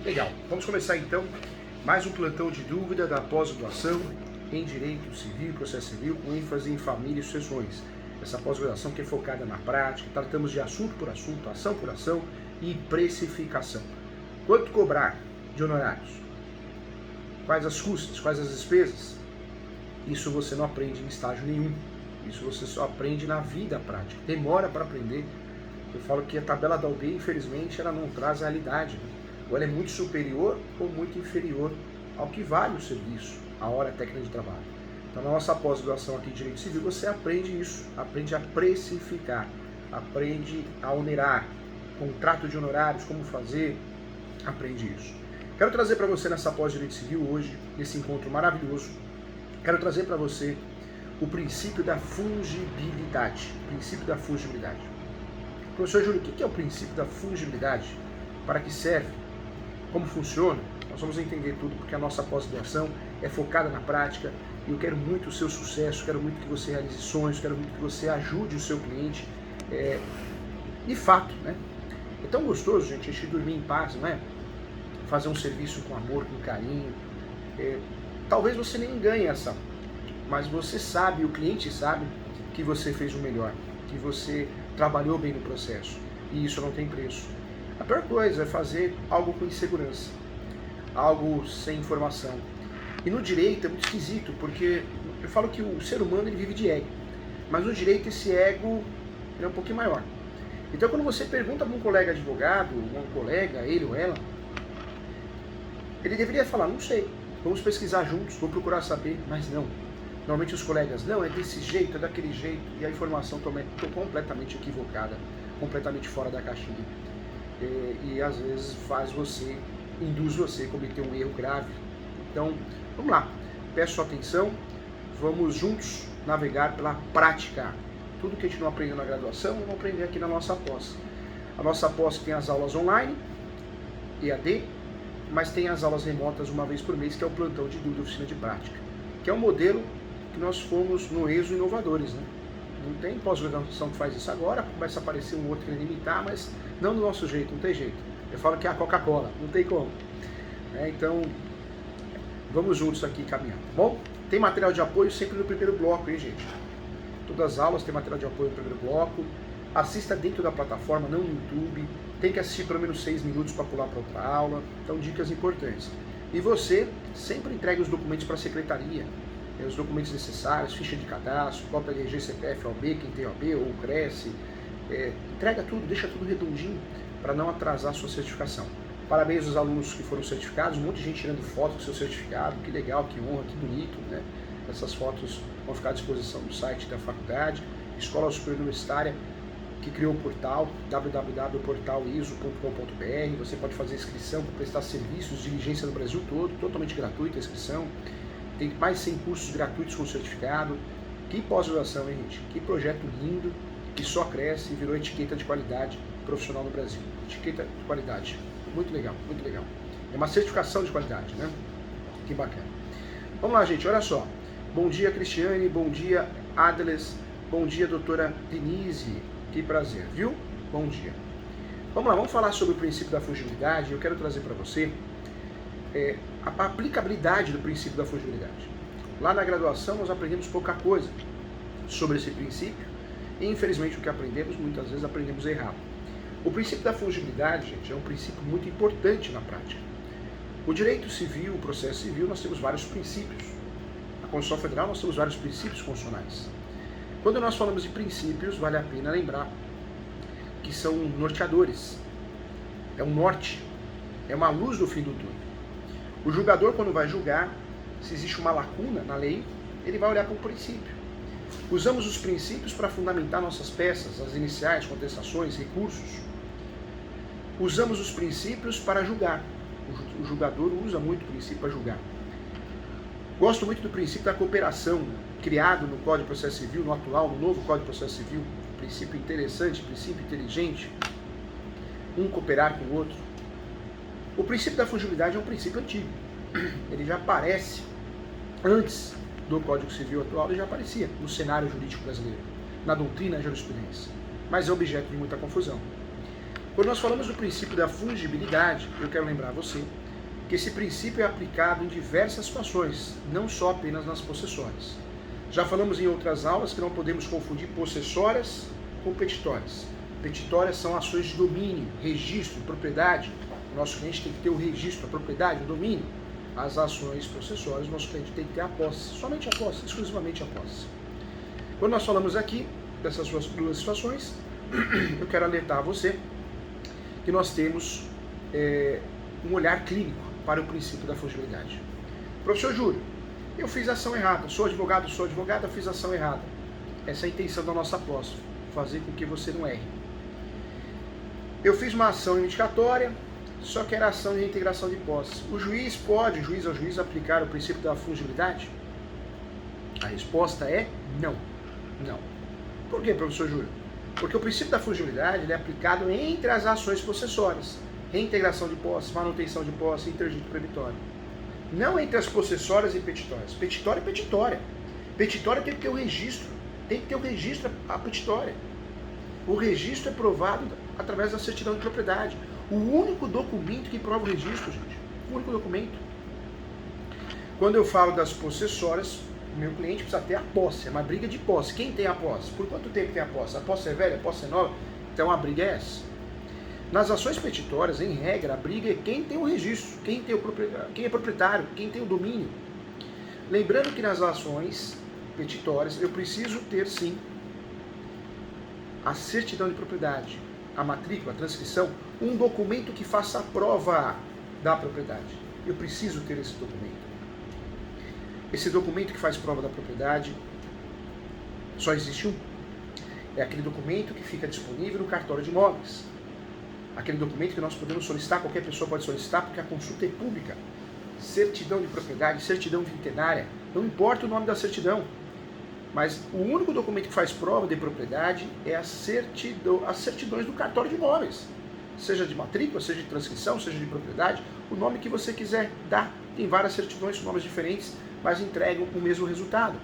Legal, vamos começar então mais um plantão de dúvida da pós-graduação em Direito Civil e Processo Civil, com ênfase em família e sucessões. Essa pós-graduação que é focada na prática, tratamos de assunto por assunto, ação por ação e precificação. Quanto cobrar de honorários? Quais as custas? Quais as despesas? Isso você não aprende em estágio nenhum. Isso você só aprende na vida prática. Demora para aprender. Eu falo que a tabela da OAB, infelizmente, ela não traz a realidade, né? Ou ela é muito superior ou muito inferior ao que vale o serviço, a hora técnica de trabalho. Então, na nossa pós-graduação aqui em Direito Civil, você aprende isso, aprende a precificar, aprende a onerar, contrato de honorários, como fazer, aprende isso. Quero trazer para você nessa pós-Direito Civil hoje, nesse encontro maravilhoso, quero trazer para você o princípio da fungibilidade. Princípio da fungibilidade. Professor Júlio, o que é o princípio da fungibilidade? Para que serve? Como funciona? Nós vamos entender tudo, porque a nossa pós-graduação é focada na prática e eu quero muito o seu sucesso, quero muito que você realize sonhos, quero muito que você ajude o seu cliente de fato, né? É tão gostoso, gente, a gente dormir em paz, não é? Fazer um serviço com amor, com carinho. Talvez você nem ganhe essa, mas você sabe, o cliente sabe que você fez o melhor, que você trabalhou bem no processo, e isso não tem preço. A pior coisa é fazer algo com insegurança, algo sem informação. E no direito é muito esquisito, porque eu falo que o ser humano ele vive de ego, mas no direito esse ego é um pouquinho maior. Então quando você pergunta para um colega advogado, um colega, ele ou ela, ele deveria falar, não sei, vamos pesquisar juntos, vou procurar saber, mas não. Normalmente os colegas, não, é desse jeito, é daquele jeito, e a informação está completamente equivocada, completamente fora da caixinha. E às vezes induz você a cometer um erro grave. Então, vamos lá, peço sua atenção, vamos juntos navegar pela prática. Tudo que a gente não aprendeu na graduação, vamos aprender aqui na nossa pós. A nossa pós tem as aulas online, EAD, mas tem as aulas remotas uma vez por mês, que é o plantão de dúvida, oficina de prática, que é um modelo que nós fomos no ESO inovadores, né? Não tem pós-graduação que faz isso agora, começa a aparecer um outro querendo imitar, mas não do nosso jeito, não tem jeito. Eu falo que é a Coca-Cola, não tem como. Então, vamos juntos aqui caminhando, tá bom? Tem material de apoio sempre no primeiro bloco, hein, gente? Todas as aulas tem material de apoio no primeiro bloco. Assista dentro da plataforma, não no YouTube. Tem que assistir pelo menos 6 minutos para pular para outra aula. Então, dicas importantes. E você sempre entrega os documentos para a secretaria. Os documentos necessários, ficha de cadastro, cópia de RG, CPF, OAB, quem tem OAB ou Cresce. Entrega tudo, deixa tudo redondinho para não atrasar a sua certificação. Parabéns aos alunos que foram certificados, um monte de gente tirando foto do seu certificado, que legal, que honra, que bonito, né? Essas fotos vão ficar à disposição do site da faculdade, Escola Superior Universitária, que criou o portal www.portaliso.com.br. Você pode fazer inscrição para prestar serviços de diligência no Brasil todo, totalmente gratuita a inscrição. Tem mais de 100 cursos gratuitos com certificado. Que pós-graduação, hein, gente? Que projeto lindo, que só cresce e virou etiqueta de qualidade profissional no Brasil. Etiqueta de qualidade. Muito legal, muito legal. É uma certificação de qualidade, né? Que bacana. Vamos lá, gente, olha só. Bom dia, Cristiane. Bom dia, Adles. Bom dia, doutora Denise. Que prazer, viu? Bom dia. Vamos lá, vamos falar sobre o princípio da fungibilidade. Eu quero trazer para você a aplicabilidade do princípio da fungibilidade. Lá na graduação nós aprendemos pouca coisa sobre esse princípio e infelizmente o que aprendemos, muitas vezes aprendemos errado. O princípio da fungibilidade, gente, é um princípio muito importante na prática. O direito civil, o processo civil, nós temos vários princípios. Na Constituição Federal nós temos vários princípios constitucionais. Quando nós falamos de princípios, vale a pena lembrar que são norteadores. É um norte, é uma luz no fim do túnel. O julgador, quando vai julgar, se existe uma lacuna na lei, ele vai olhar para o princípio. Usamos os princípios para fundamentar nossas peças, as iniciais, contestações, recursos. Usamos os princípios para julgar. O julgador usa muito o princípio para julgar. Gosto muito do princípio da cooperação, criado no Código de Processo Civil, no atual, no novo Código de Processo Civil. Princípio interessante, princípio inteligente. Um cooperar com o outro. O princípio da fungibilidade é um princípio antigo. Ele já aparece antes do Código Civil atual, ele já aparecia no cenário jurídico brasileiro, na doutrina e jurisprudência, mas é objeto de muita confusão. Quando nós falamos do princípio da fungibilidade, eu quero lembrar a você que esse princípio é aplicado em diversas situações, não só apenas nas possessórias. Já falamos em outras aulas que não podemos confundir possessórias com petitórias. Petitórias são ações de domínio, registro, propriedade. O nosso cliente tem que ter o registro, a propriedade, o domínio. As ações possessórias, o nosso cliente tem que ter a posse, somente a posse, exclusivamente a posse. Quando nós falamos aqui dessas duas situações, eu quero alertar a você que nós temos um olhar clínico para o princípio da fungibilidade. Professor Júlio, eu fiz ação errada, sou advogada, fiz ação errada. Essa é a intenção da nossa posse, fazer com que você não erre. Eu fiz uma ação indicatória, só que era ação de reintegração de posse. O juiz ao juiz, aplicar o princípio da fungibilidade? A resposta é não. Não. Por quê, professor Júlio? Porque o princípio da fungibilidade ele é aplicado entre as ações possessórias. Reintegração de posse, manutenção de posse, interdito proibitório. Não entre as possessórias e petitórias. Petitória é petitória. Petitória tem que ter o registro. Tem que ter o registro a petitória. O registro é provado através da certidão de propriedade. O único documento que prova o registro, gente. O único documento. Quando eu falo das possessórias, o meu cliente precisa ter a posse. É uma briga de posse. Quem tem a posse? Por quanto tempo tem a posse? A posse é velha? A posse é nova? Então a briga é essa. Nas ações petitórias, em regra, a briga é quem tem o registro, quem é proprietário, quem tem o domínio. Lembrando que nas ações petitórias eu preciso ter, sim, a certidão de propriedade, a matrícula, a transcrição, um documento que faça a prova da propriedade. Eu preciso ter esse documento. Esse documento que faz prova da propriedade, só existe um. É aquele documento que fica disponível no cartório de imóveis. Aquele documento que nós podemos solicitar, qualquer pessoa pode solicitar, porque a consulta é pública. Certidão de propriedade, certidão vintenária, não importa o nome da certidão, mas o único documento que faz prova de propriedade é as certidões do cartório de imóveis. Seja de matrícula, seja de transcrição, seja de propriedade, o nome que você quiser dar. Tem várias certidões com nomes diferentes, mas entregam o mesmo resultado.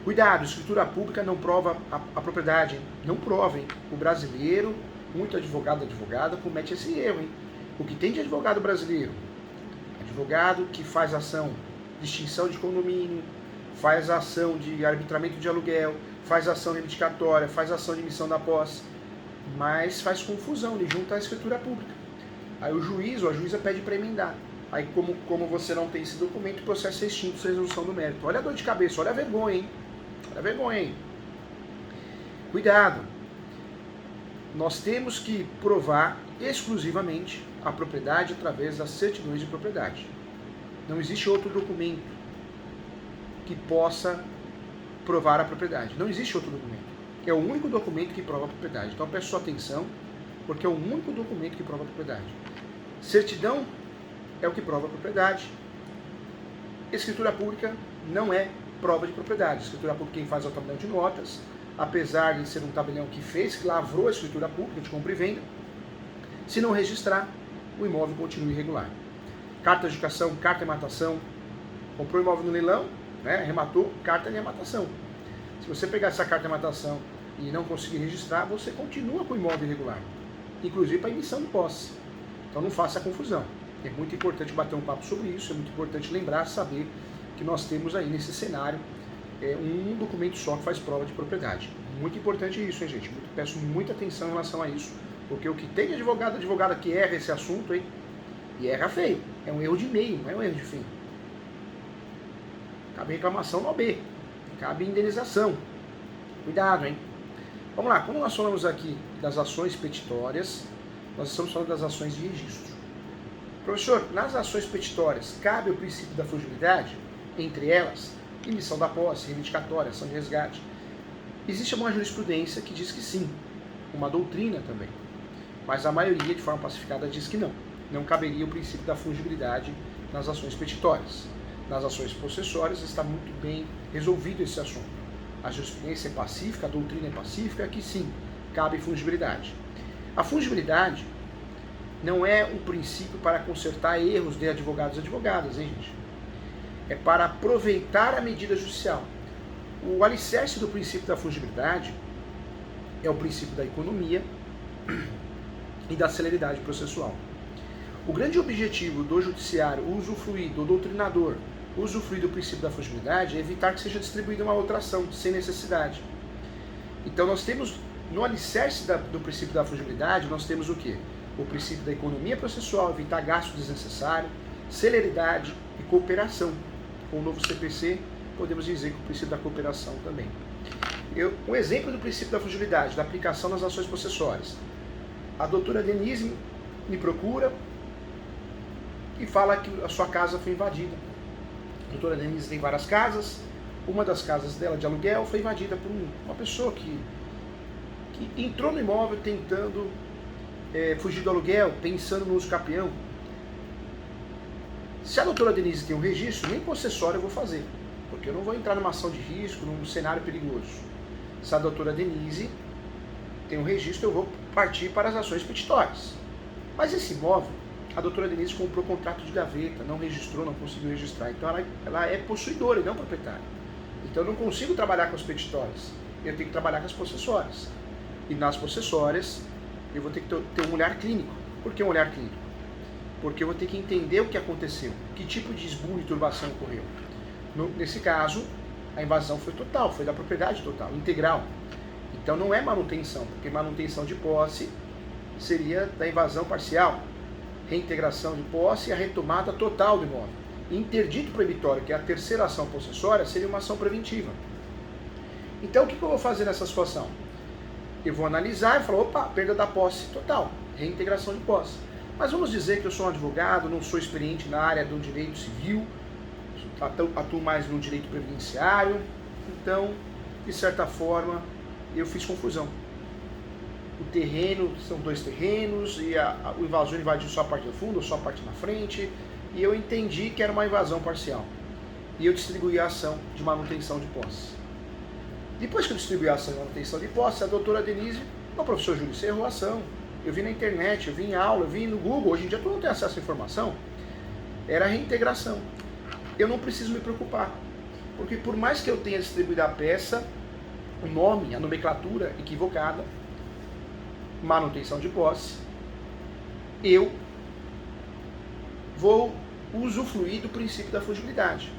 Cuidado, escritura pública não prova a propriedade, hein? Não provem. O brasileiro, muito advogado e advogada, comete esse erro, hein? O que tem de advogado brasileiro? Advogado que faz ação de extinção de condomínio, faz ação de arbitramento de aluguel, faz ação reivindicatória, faz ação de emissão da posse, mas faz confusão, ele junta a escritura pública. Aí o juiz ou a juíza pede para emendar. Aí como você não tem esse documento, o processo é extinto sem resolução do mérito. Olha a dor de cabeça, olha a vergonha, hein? Olha a vergonha, hein? Cuidado! Nós temos que provar exclusivamente a propriedade através das certidões de propriedade. Não existe outro documento que possa provar a propriedade. Não existe outro documento. É o único documento que prova a propriedade. Então preste sua atenção, porque é o único documento que prova a propriedade. Certidão é o que prova a propriedade. Escritura pública não é prova de propriedade. Escritura pública quem faz é o tabelião de notas, apesar de ser um tabelião que lavrou a escritura pública de compra e venda. Se não registrar, o imóvel continua irregular. Carta de educação, carta de rematação, comprou o imóvel no leilão, né, rematou, carta de rematação. Se você pegar essa carta de rematação e não conseguir registrar, você continua com o imóvel irregular, inclusive para emissão de posse. Então não faça confusão. É muito importante bater um papo sobre isso, é muito importante lembrar, saber que nós temos aí nesse cenário um documento só que faz prova de propriedade. Muito importante isso, hein, gente? Peço muita atenção em relação a isso, porque o que tem de advogada que erra esse assunto, hein? E erra feio. É um erro de meio, não é um erro de fim. Cabe reclamação no OB, cabe indenização. Cuidado, hein? Vamos lá, como nós falamos aqui das ações petitórias, nós estamos falando das ações de registro. Professor, nas ações petitórias, cabe o princípio da fungibilidade? Entre elas, emissão da posse, reivindicatória, ação de resgate. Existe uma jurisprudência que diz que sim, uma doutrina também. Mas a maioria, de forma pacificada, diz que não. Não caberia o princípio da fungibilidade nas ações petitórias. Nas ações possessórias está muito bem resolvido esse assunto. A jurisprudência é pacífica, a doutrina é pacífica, que sim, cabe fungibilidade. A fungibilidade não é um princípio para consertar erros de advogados e advogadas, hein, gente? É para aproveitar a medida judicial. O alicerce do princípio da fungibilidade é o princípio da economia, e da celeridade processual. O grande objetivo do judiciário usufruir, do doutrinador usufruir do princípio da fungibilidade é evitar que seja distribuída uma outra ação sem necessidade. Então nós temos, no alicerce do princípio da fungibilidade, nós temos o quê? O princípio da economia processual, evitar gasto desnecessário, celeridade e cooperação. Com o novo CPC, podemos dizer que o princípio da cooperação também. Um exemplo do princípio da fungibilidade, da aplicação nas ações processuais. A doutora Denise me procura e fala que a sua casa foi invadida. A doutora Denise tem várias casas, uma das casas dela de aluguel foi invadida por uma pessoa que entrou no imóvel tentando fugir do aluguel, pensando no uso capião. Se a doutora Denise tem um registro, nem concessório eu vou fazer, porque eu não vou entrar numa ação de risco, num cenário perigoso. Se a doutora Denise tem um registro, eu vou partir para as ações petitórias. Mas esse imóvel, a doutora Denise comprou contrato de gaveta, não registrou, não conseguiu registrar. Então ela é possuidora e não proprietária. Então eu não consigo trabalhar com as petitórias, eu tenho que trabalhar com as possessórias. E nas possessórias eu vou ter que ter um olhar clínico. Por que um olhar clínico? Porque eu vou ter que entender o que aconteceu, que tipo de esbulho e turbação ocorreu. Nesse caso, a invasão foi total, foi da propriedade total, integral. Então não é manutenção, porque manutenção de posse seria da invasão parcial, reintegração de posse e a retomada total do imóvel. Interdito proibitório, que é a terceira ação possessória, seria uma ação preventiva. Então o que eu vou fazer nessa situação? Eu vou analisar e falar, opa, perda da posse total, reintegração de posse. Mas vamos dizer que eu sou um advogado, não sou experiente na área do direito civil, atuo mais no direito previdenciário, então, de certa forma, eu fiz confusão. O terreno, são dois terrenos, e o invasor invadiu só a parte do fundo, ou só a parte na frente, e eu entendi que era uma invasão parcial. E eu distribuí a ação de manutenção de posse. Depois que eu distribuí a ação de manutenção de posse, a doutora Denise, o professor Júlio, você errou a ação. Eu vi na internet, eu vi em aula, eu vi no Google, hoje em dia todo mundo tem acesso à informação. Era a reintegração. Eu não preciso me preocupar, porque por mais que eu tenha distribuído a peça, o nome, a nomenclatura equivocada, manutenção de posse, eu vou usufruir do princípio da fungibilidade.